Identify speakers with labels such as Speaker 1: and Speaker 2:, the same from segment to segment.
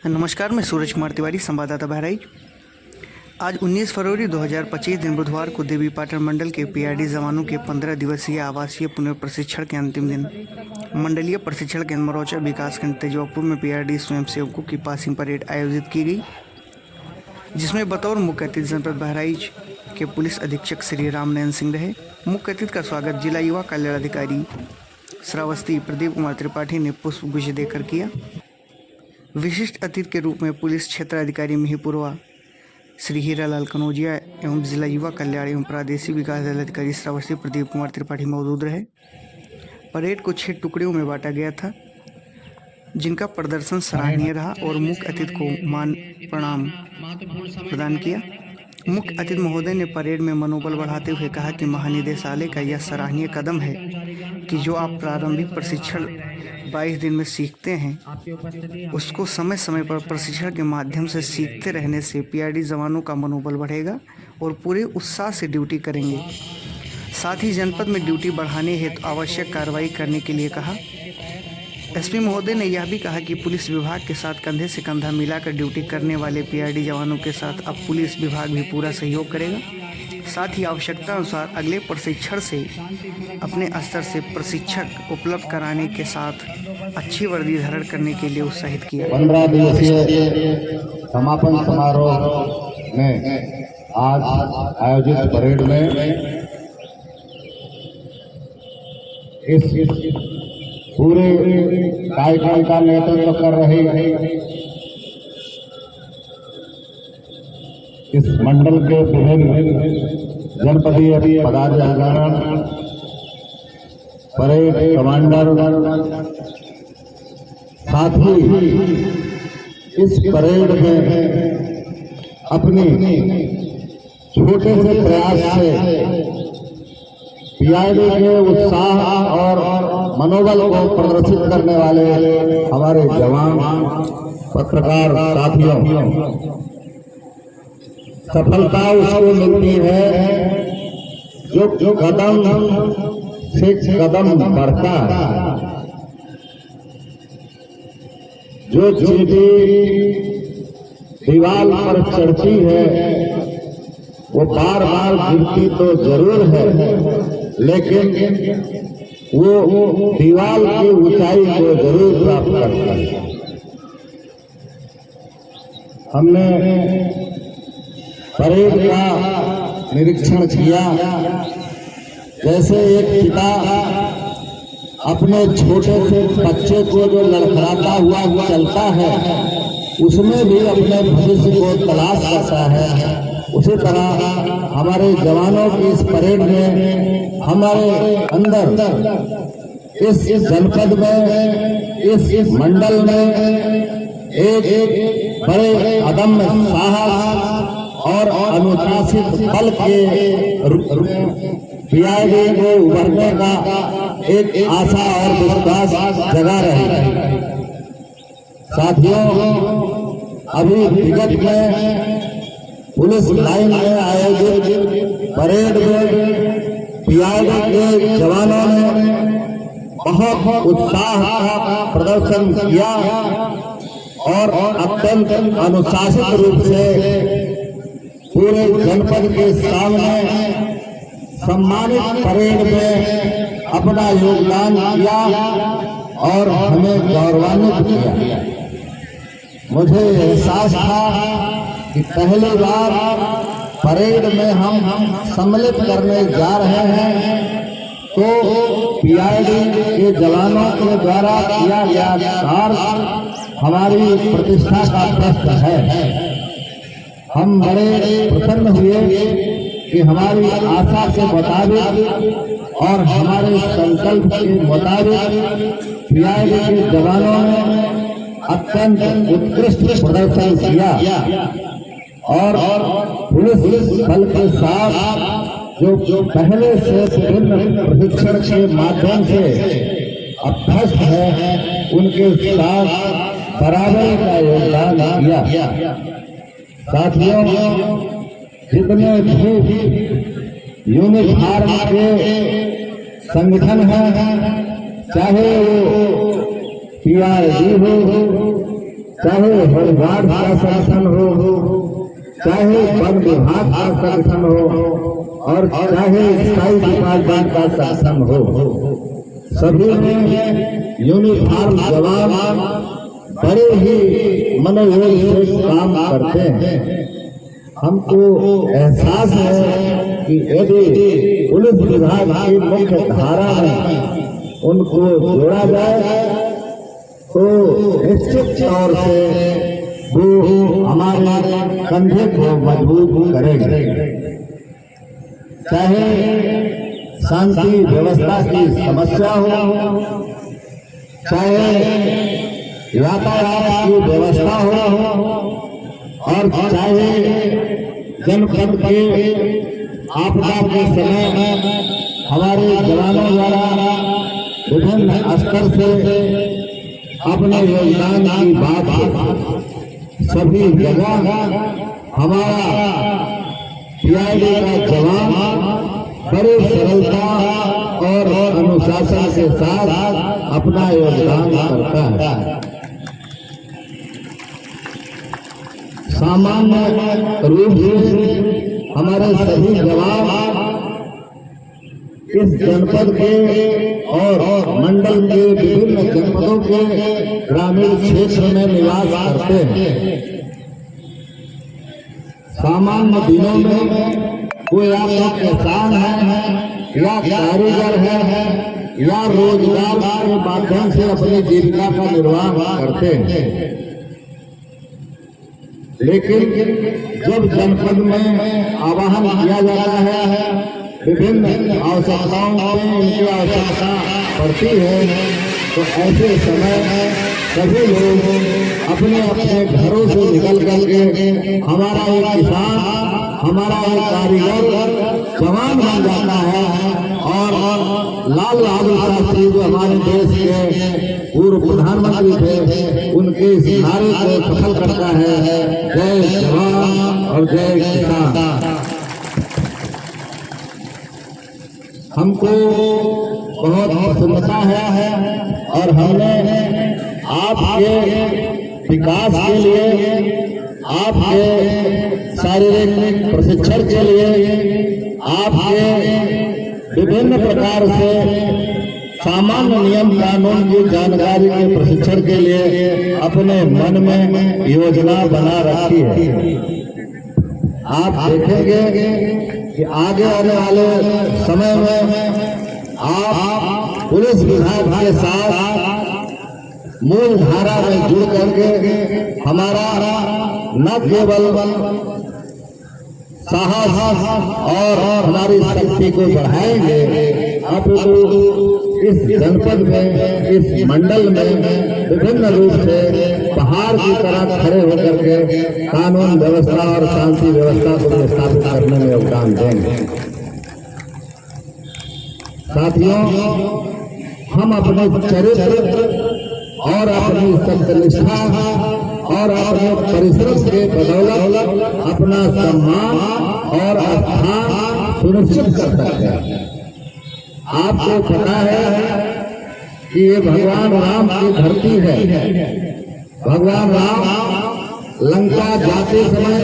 Speaker 1: नमस्कार, मैं सूरज कुमार तिवारी, संवाददाता बहराइच। आज 19 फरवरी 2025 दिन बुधवार को देवीपाटन मंडल के पीआरडी जवानों के 15 दिवसीय आवासीय पुनर्प्रशिक्षण के अंतिम दिन मंडलीय प्रशिक्षण केंद्र मरौचा विकासखंड तेजवापुर में पीआरडी स्वयंसेवकों की पासिंग परेड आयोजित की गई, जिसमें बतौर मुख्य अतिथि जनपद बहराइच के पुलिस अधीक्षक श्री रामनयन सिंह रहे। मुख्य अतिथि का स्वागत जिला युवा कल्याण अधिकारी श्रावस्ती प्रदीप कुमार त्रिपाठी ने पुष्प गुच्छ देकर किया। विशिष्ट अतिथि के रूप में पुलिस क्षेत्र अधिकारी मिहीपुरवा श्री हीरालाल कनौजिया एवं जिला युवा कल्याण एवं प्रादेशिक विकास दल अधिकारी श्रावस्ती प्रदीप कुमार त्रिपाठी मौजूद रहे। परेड को 6 टुकड़ियों में बांटा गया था, जिनका प्रदर्शन सराहनीय रहा और मुख्य अतिथि को मान प्रणाम प्रदान किया। मुख्य अतिथि महोदय ने परेड में मनोबल बढ़ाते हुए कहा कि महानिदेशालय का यह सराहनीय कदम है कि जो आप प्रारंभिक प्रशिक्षण 22 दिन में सीखते हैं, उसको समय समय पर प्रशिक्षण के माध्यम से सीखते रहने से पीआरडी जवानों का मनोबल बढ़ेगा और पूरे उत्साह से ड्यूटी करेंगे। साथ ही जनपद में ड्यूटी बढ़ाने हेतु आवश्यक कार्रवाई करने के लिए कहा। एसपी महोदय ने यह भी कहा कि पुलिस विभाग के साथ कंधे से कंधा मिलाकर ड्यूटी करने वाले पीआरडी जवानों के साथ अब पुलिस विभाग भी पूरा सहयोग करेगा। साथ ही आवश्यकता अनुसार अगले प्रशिक्षण से अपने स्तर से प्रशिक्षक उपलब्ध कराने के साथ अच्छी वर्दी धारण करने के लिए उत्साहित किया।
Speaker 2: 15 दिवसीय समापन समारोह में आज आयोजित परेड में इस पूरे कार्यक्रम का नेतृत्व कर रहे इस मंडल के विभिन्न जनपदीय पदाधिकारी, परेड कमांडर, साथ ही इस परेड में अपनी छोटे से प्रयास से पीआरडी के उत्साह और मनोबल को प्रदर्शित करने वाले हमारे जवान पत्रकार साथियों, सफलता उसको मिलती है जो कदम से कदम बढ़ता है। जो चींटी दीवार पर चढ़ती है वो बार बार गिरती तो जरूर है, लेकिन वो दीवार की ऊंचाई को जरूर प्राप्त करता है। हमने परेड का निरीक्षण किया। जैसे एक पिता अपने छोटे से बच्चे को जो लड़खड़ाता हुआ चलता है, उसमें भी अपने भविष्य को तलाश करता है, उसी तरह हमारे जवानों की इस परेड में हमारे अंदर इस जनपद में, इस मंडल में एक बड़े अदम्य साहस और अनुशासित बल के पीआरडी को उभरने का एक आशा और विश्वास जगा रहे। साथियों, अभी विगत में पुलिस लाइन में आयोजित परेड में पीआरडी के जवानों ने बहुत उत्साह का प्रदर्शन किया और अत्यंत अनुशासित रूप से पूरे जनपद के सामने सम्मानित परेड में अपना योगदान किया और हमें गौरवान्वित किया। मुझे एहसास था कि पहली बार परेड में हम सम्मिलित करने जा रहे हैं, तो पीआरडी के जवानों के द्वारा किया गया कार्य हमारी प्रतिष्ठा का प्रश्न है। हम बड़े प्रसन्न हुए कि हमारी आशा के मुताबिक और हमारे संकल्प के मुताबिक पीआरडी के जवानों ने अत्यंत उत्कृष्ट प्रदर्शन किया और पुलिस बल के साथ जो पहले से विभिन्न प्रशिक्षण के माध्यम से अभ्यस्त है, उनके साथ बराबर का योगदान किया। साथियों, जितने भी यूनिफॉर्म के संगठन हैं, चाहे वो पीआरडी हो, चाहे होमगार्ड का संगठन हो, चाहे वन विभाग का संगठन हो और चाहे स्काई डिपार्टमेंट का संगठन हो, सभी में यूनिफॉर्म जवान बड़े ही मनोयोग से काम करते हैं। हमको एहसास है कि यदि पुलिस विभाग की मुख्य धारा में उनको जोड़ा जाए तो निश्चित तौर से वो हमारे कंधे को मजबूत करेंगे। चाहे शांति व्यवस्था की समस्या हो, चाहे यातायात की व्यवस्था हो और चाहे जनपद के आपदा के समय हमारे जवानों द्वारा विभिन्न स्तर से अपने योगदान की बात हो, सभी जगह हमारा पीआईडी का जवान बड़ी सरलता और अनुशासन के साथ अपना योगदान करता है। सामान्य रूप से हमारे सभी जवान इस जनपद के और मंडल के विभिन्न जनपदों के ग्रामीण क्षेत्र में निवास करते हैं। सामान्य दिनों में कोई आपका किसान है या कारीगर है या रोजगार के माध्यम से अपनी जीविका का निर्वाह करते हैं, लेकिन जब जनपद में आवाहन किया जाता है, विभिन्न आवश्यकताओं में उनकी आवश्यकता पड़ती है, तो ऐसे समय सभी लोग अपने अपने घरों से निकल करके हमारा एक किसान, हमारा एक कारीगर जवान बन जाता है और लाल बहादुर शास्त्री जो हमारे देश के पूर्व प्रधानमंत्री थे, उनके इस नारे को सफल करता है, जय जवान और जय किसान। हमको बहुत प्रसन्नता है और हमने आपके विकास के लिए, आपके शारीरिक प्रशिक्षण के लिए, आपके विभिन्न प्रकार से सामान्य नियम कानून की जानकारी के प्रशिक्षण के लिए अपने मन में योजना बना रखी है। आप देखेंगे कि आगे आने वाले समय में आप पुलिस विभाग के साथ मूल धारा में जुड़ करके हमारा न केवल साहस और हमारी शक्ति को बढ़ाएंगे, अपितु इस जनपद में, इस मंडल में विभिन्न रूप से पहाड़ की तरह खड़े होकर के कानून व्यवस्था और शांति व्यवस्था को स्थापित करने में योगदान देंगे। साथियों, हम अपने चरित्र और अपनी सत्यनिष्ठा और अपने परिश्रम के बदौलत अपना सम्मान और स्थान सुनिश्चित कर सकते हैं। आपको पता है कि ये भगवान राम की धरती है। भगवान राम लंका जाते समय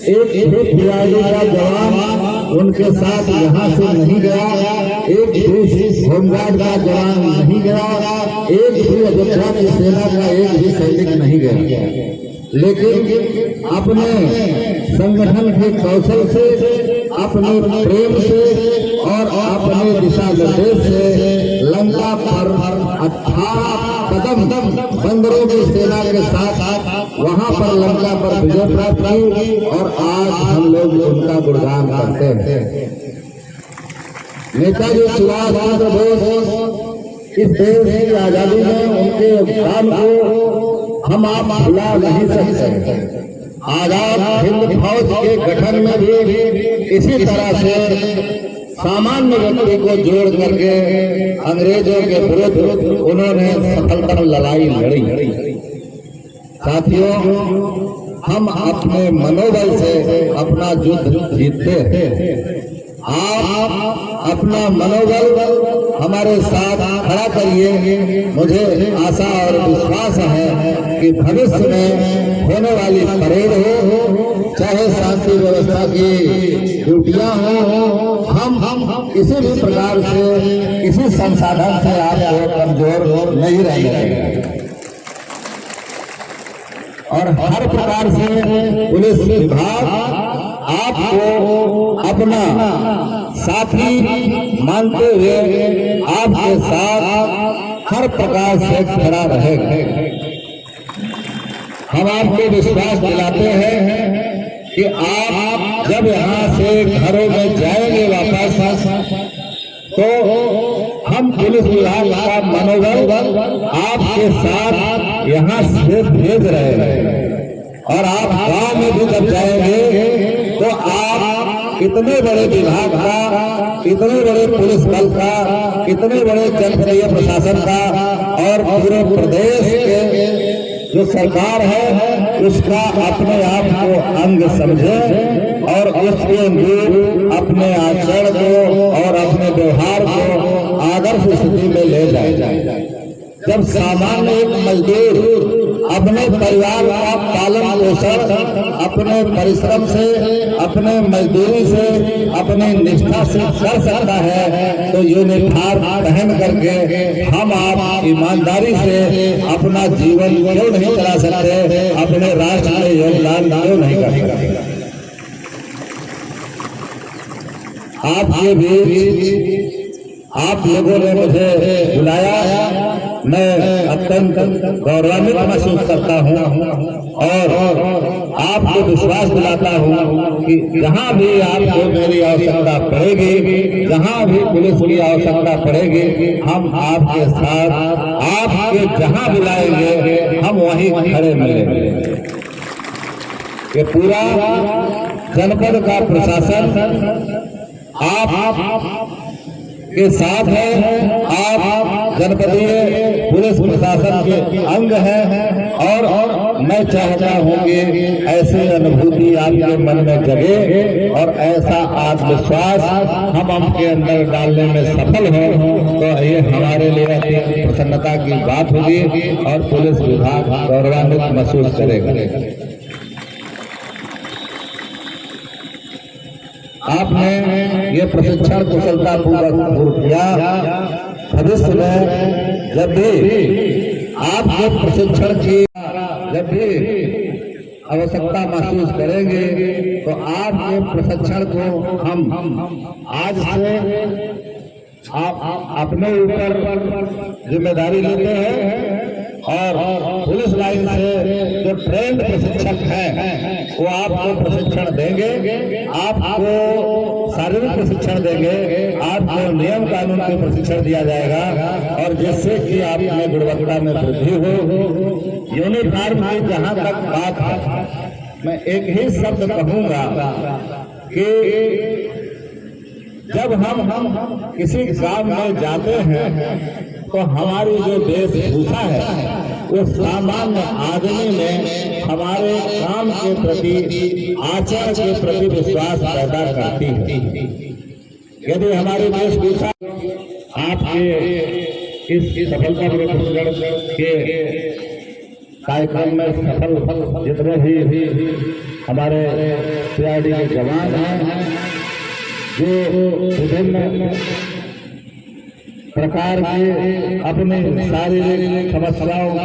Speaker 2: एक भी पीआईडी का जवान उनके साथ यहाँ से नहीं गया, एक भी होमगार्ड का जवान नहीं गया, एक भी अयोध्या की सेना का एक भी सैनिक नहीं गया, लेकिन अपने संगठन के कौशल से, अपने प्रेम से और अपने दिशा निर्देश से लंका पर 18 कदम बंदरों की सेना के साथ वहां पर लंका पर विजय प्राप्त की और आज हम लोग उनका गुणगान करते हैं। नेताजी सुभाष चंद्र बोस इस देश की आजादी में उनके योगदान को हम आप भुला नहीं सकते। आजाद हिंद फौज के गठन में भी इसी तरह से सामान्य व्यक्ति को जोड़ करके अंग्रेजों के विरुद्ध उन्होंने सफलता लड़ाई लड़ी। साथियों, हम अपने मनोबल से अपना युद्ध जीतते हैं। आप अपना मनोबल हमारे साथ खड़ा करिए। मुझे आशा और विश्वास है कि भविष्य में होने वाली परेड हो, चाहे शांति व्यवस्था की ड्यूटियां हो, हम किसी भी प्रकार से, किसी संसाधन से आपको कमजोर नहीं रहने देंगे और हर प्रकार से पुलिस विभाग आपको अपना साथी मानते हुए आपके साथ हर प्रकार से खड़ा रहेगा। हम आपको विश्वास दिलाते हैं कि आप जब यहाँ से घरों में जाएंगे वापस, तो हम पुलिस विभाग का मनोबल आपके साथ यहाँ से भेज रहे हैं और आप गांव में भी जब जाएंगे तो आप इतने बड़े विभाग का, इतने बड़े पुलिस बल का, इतने बड़े जनपदीय प्रशासन का और पूरे प्रदेश के जो सरकार है उसका अपने आप को अंग समझे और उसके अनुरूप अपने आचरण को और अपने व्यवहार को आदर्श स्थिति में ले जाए। जब सामान्य एक मजदूर अपने परिवार का पालन पोषण अपने परिश्रम से, अपने मजदूरी से, अपने निष्ठा से कर सकता है, तो यूनिफॉर्म पहन करके हम आप ईमानदारी से अपना जीवन क्यों नहीं चला सकते, अपने राष्ट्र में योगदान क्यों नहीं कर सकते। आपके बीच आप लोगों ने मुझे बुलाया, मैं अत्यंत गौरवान्वित महसूस करता हूँ और आपको विश्वास दिलाता हूँ कि जहाँ भी आपको मेरी आवश्यकता पड़ेगी, जहाँ भी पुलिस की आवश्यकता पड़ेगी, हम आपके साथ, आपके जहाँ बुलाएंगे हम वहीं खड़े मिलेंगे। ये पूरा जनपद का प्रशासन आप के साथ है, आप जनपदीय पुलिस प्रशासन के अंग हैं और मैं चाहता हूं कि ऐसी अनुभूति आपके मन में जगे और ऐसा आत्मविश्वास हम आपके अंदर डालने में सफल हो, तो ये हमारे लिए प्रसन्नता की बात होगी और पुलिस विभाग गौरवान्वित महसूस करेगा। आपने ये प्रशिक्षण कुशलतापूर्वक पूर्ण किया। भविष्य में जब भी आपके प्रशिक्षण की जब भी आवश्यकता महसूस करेंगे तो आपके प्रशिक्षण को हम आज से आप अपने ऊपर जिम्मेदारी लेते हैं और पुलिस लाइन से जो ट्रेंड प्रशिक्षक हैं वो आपको प्रशिक्षण देंगे, आपको शारीरिक प्रशिक्षण देंगे, आपको नियम कानून के प्रशिक्षण दिया जाएगा और जिससे कि आप में गुणवत्ता में वृद्धि हो। यूनिफॉर्म की जहाँ तक बात है, मैं एक ही शब्द कहूंगा कि जब हम किसी काम में जाते हैं तो हमारी जो वेशभूषा है वो सामान्य आदमी में हमारे काम के प्रति, आचरण के प्रति विश्वास पैदा करती है। यदि हमारी वेशभूषा आपके इस सफलतापूर्वक प्रशिक्षण के कार्यक्रम में सफल जितने भी हमारे सीआरडी के जवान हैं जो विभिन्न प्रकार के अपने शारीरिक समस्याओं को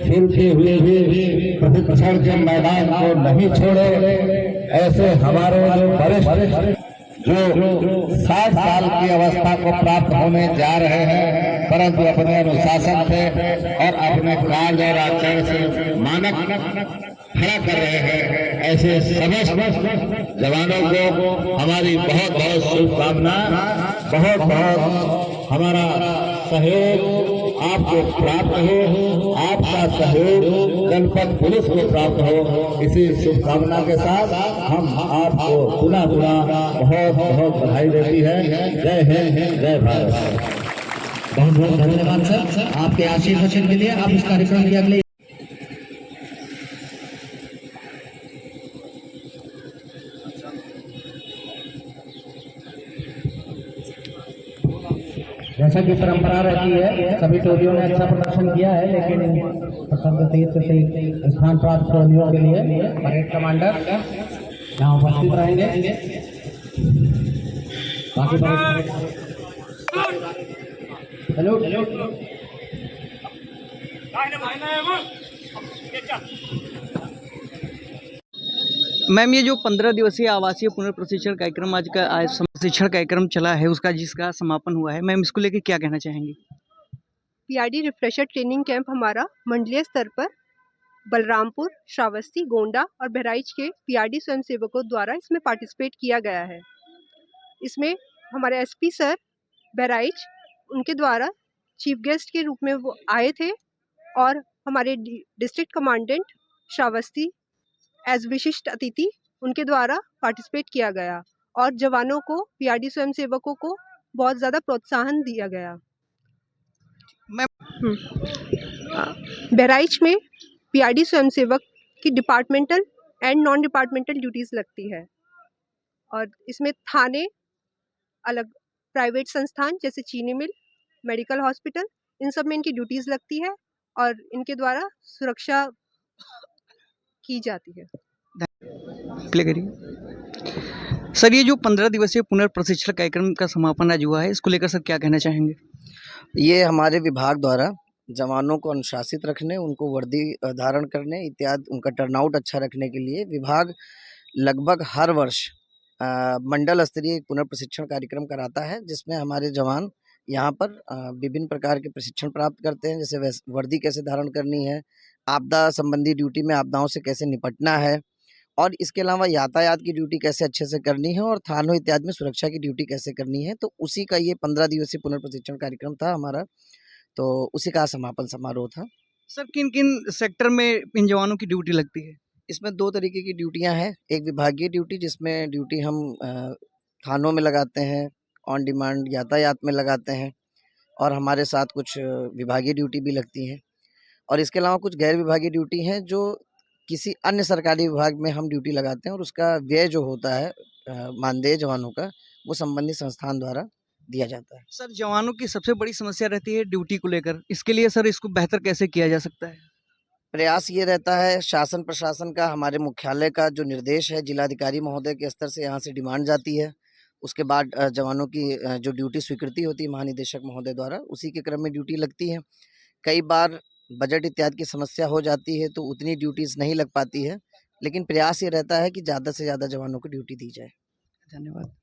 Speaker 2: झेलते हुए भी प्रशिक्षण के मैदान को नहीं छोड़े, ऐसे हमारे जो वरिष्ठ जो 60 साल की अवस्था को प्राप्त होने जा रहे हैं परंतु अपने अनुशासन से और अपने कार्य और आचरण से मानक खड़ा कर रहे हैं, ऐसे समस्त जवानों को हमारी बहुत बहुत शुभकामना, बहुत बहुत हमारा सहयोग आपको प्राप्त हो, आपका सहयोग जनपद पुलिस को प्राप्त हो। इसी शुभकामना के साथ हम आपको पुनः बहुत बहुत बधाई देती है। जय हिंद, जय भारत।
Speaker 3: बहुत बहुत धन्यवाद सर आपके आशीर्वचन के लिए। आप इस कार्यक्रम के अगले जैसा कि परंपरा रहती है, सभी टोलियों ने अच्छा प्रदर्शन किया है, लेकिन प्रथम द्वितीय तृतीय स्थान प्राप्त टोलियों के लिए परेड कमांडर यहाँ उपस्थित रहेंगे। बाकी हेलो
Speaker 1: मैम, ये जो 15 दिवसीय आवासीय पुनर्प्रशिक्षण कार्यक्रम आज प्रशिक्षण कार्यक्रम चला है, उसका जिसका समापन हुआ है, मैम इसको लेके क्या कहना चाहेंगी?
Speaker 4: पीआरडी रिफ्रेशर ट्रेनिंग कैंप हमारा मंडलीय स्तर पर बलरामपुर, श्रावस्ती, गोंडा और बहराइच के पीआरडी स्वयंसेवकों द्वारा इसमें पार्टिसिपेट किया गया है। इसमें हमारे एसपी सर बहराइच, उनके द्वारा चीफ गेस्ट के रूप में वो आए थे और हमारे डिस्ट्रिक्ट कमांडेंट श्रावस्ती एज विशिष्ट अतिथि उनके द्वारा पार्टिसिपेट किया गया और जवानों को, पीआरडी स्वयंसेवकों को बहुत ज़्यादा प्रोत्साहन दिया गया। बहराइच में पीआरडी स्वयंसेवक की departmental and non departmental duties लगती है और इसमें थाने, अलग प्राइवेट संस्थान जैसे चीनी मिल, मेडिकल हॉस्पिटल, इन सब में इनकी ड्यूटीज़ लगती है और इनके द्वारा सुरक्षा की जाती है।
Speaker 1: प्ले करिए सर। ये जो 15 दिवसीय पुनर्प्रशिक्षण कार्यक्रम का समापन आज हुआ है, इसको लेकर सर क्या कहना चाहेंगे?
Speaker 5: ये हमारे विभाग द्वारा जवानों को अनुशासित रखने, उनको वर्दी धारण करने इत्यादि, उनका टर्नआउट अच्छा रखने के लिए विभाग लगभग हर वर्ष मंडल स्तरीय पुनर्प्रशिक्षण कार्यक्रम कराता है, जिसमें हमारे जवान यहाँ पर विभिन्न प्रकार के प्रशिक्षण प्राप्त करते हैं, जैसे वर्दी कैसे धारण करनी है, आपदा संबंधी ड्यूटी में आपदाओं से कैसे निपटना है, और इसके अलावा यातायात की ड्यूटी कैसे अच्छे से करनी है और थानों इत्यादि में सुरक्षा की ड्यूटी कैसे करनी है। तो उसी का ये 15 दिवसीय पुनर्प्रशिक्षण कार्यक्रम था हमारा, तो उसी का समापन समारोह था।
Speaker 1: सर, किन किन सेक्टर में इन जवानों की ड्यूटी लगती है?
Speaker 5: इसमें 2 तरीके की ड्यूटियां हैं। एक विभागीय ड्यूटी, जिसमें ड्यूटी हम थानों में लगाते हैं, ऑन डिमांड यातायात में लगाते हैं, और हमारे साथ कुछ विभागीय ड्यूटी भी लगती हैं, और इसके अलावा कुछ गैर विभागीय ड्यूटी हैं जो किसी अन्य सरकारी विभाग में हम ड्यूटी लगाते हैं, और उसका व्यय जो होता है मानदेय जवानों का, वो संबंधित संस्थान द्वारा दिया जाता है।
Speaker 1: सर, जवानों की सबसे बड़ी समस्या रहती है ड्यूटी को लेकर, इसके लिए सर इसको बेहतर कैसे किया जा सकता है?
Speaker 5: प्रयास ये रहता है, शासन प्रशासन का, हमारे मुख्यालय का जो निर्देश है, जिलाधिकारी महोदय के स्तर से यहाँ से डिमांड जाती है, उसके बाद जवानों की जो ड्यूटी स्वीकृति होती है महानिदेशक महोदय द्वारा, उसी के क्रम में ड्यूटी लगती है। कई बार बजट इत्यादि की समस्या हो जाती है तो उतनी ड्यूटीज़ नहीं लग पाती है, लेकिन प्रयास ये रहता है कि ज़्यादा से ज़्यादा जवानों को ड्यूटी दी जाए।
Speaker 1: धन्यवाद।